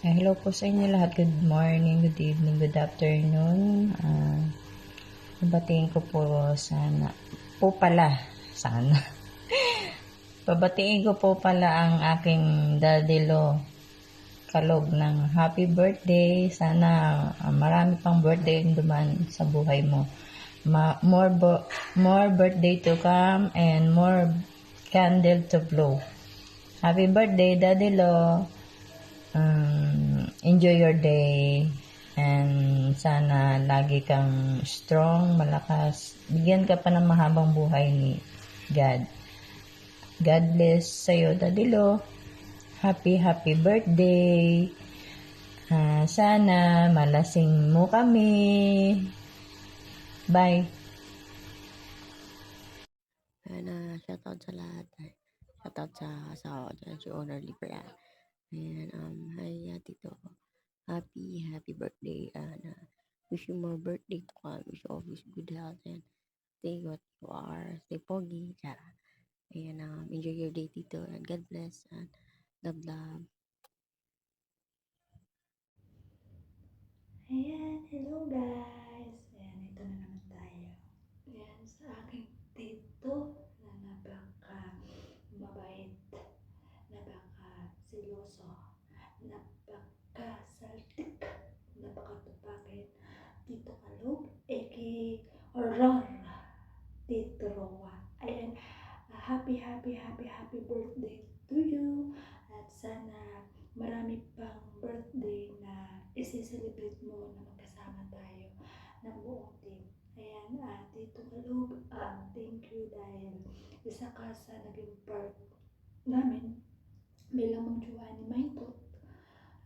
Hello po sa inyo lahat. Good morning, good evening, good afternoon. Babatiin ko po sana. Babatiin ko po pala ang aking Daddy Lo Kalog ng happy birthday. Sana marami pang birthday yung duman sa buhay mo. More birthday to come and more candle to blow. Happy birthday, Daddy Lo. Enjoy your day and sana lagi kang strong, malakas. Bigyan ka pa ng mahabang buhay ni God. God bless sa'yo, Daddy Lo. Happy birthday. Sana malasing mo kami. Bye. And shoutout sa lahat. Shoutout sa asawa dyan, si Honor Libra. And hi Tito. Happy birthday. And wish you more birthday to come. Wish you always good health and stay what you are. Stay pogi. Tara. And enjoy your day, Tito. And God bless. And love. Ayan, hello guys! Ayan, ito na naman tayo. Ayan, sa aking tito na napaka mabait, napaka siloso, napaka saltik, napaka tupakin. Tito Kalog, aka Aurora, Tito Roa. Ayan, happy birthday to you. At sana marami pang birthday na isi-celebrate mo na magkasama tayo ng buong team. Ayan, Tito Kalog, thank you dahil isa ka sa naging part namin bilang magjuwa ni Maintot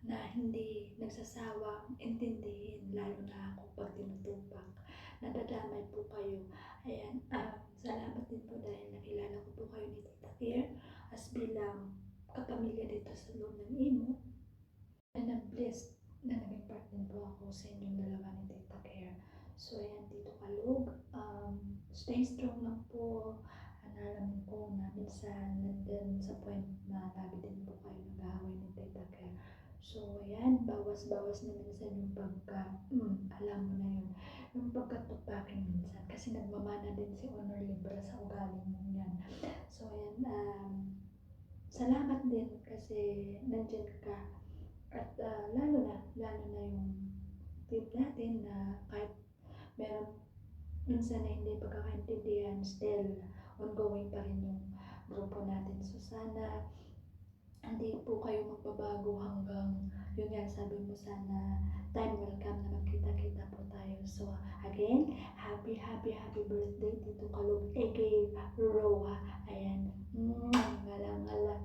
na hindi nagsasawang intindihin, lalo na ako pag tinutupak. Nadadamay po kayo. Ayan, salamat din po dahil nakilala ko po kayo ni Tita Care as bilang kapamilya dito sa loob ng Imo. And na-blessed na naging part din po ako sa inyong dalawa ni Tita Care. So ayan, Tito Kalog, stay strong lang po. Alam ko na minsan nandun sa point na lagi din po kayo nag-aaway ni Tita Care. So ayan, bawas-bawas na minsan yung alam mo na yun, yung pagkatupakin minsan. Kasi nagmamana din si Honor Libra sa ugali mo yan. So ayan, salamat din kasi nandyan ka. At lalo na yung tip natin na kahit meron minsan na hindi pagkakaintindihan, still ongoing pa rin yung grupo natin. So sana hindi po kayo magbabago hanggang yun nga sabi mo, sana time will come na magkita-kita po tayo. So again, happy birthday Tito Kalog aka Roa. Ayan, ngala ngala.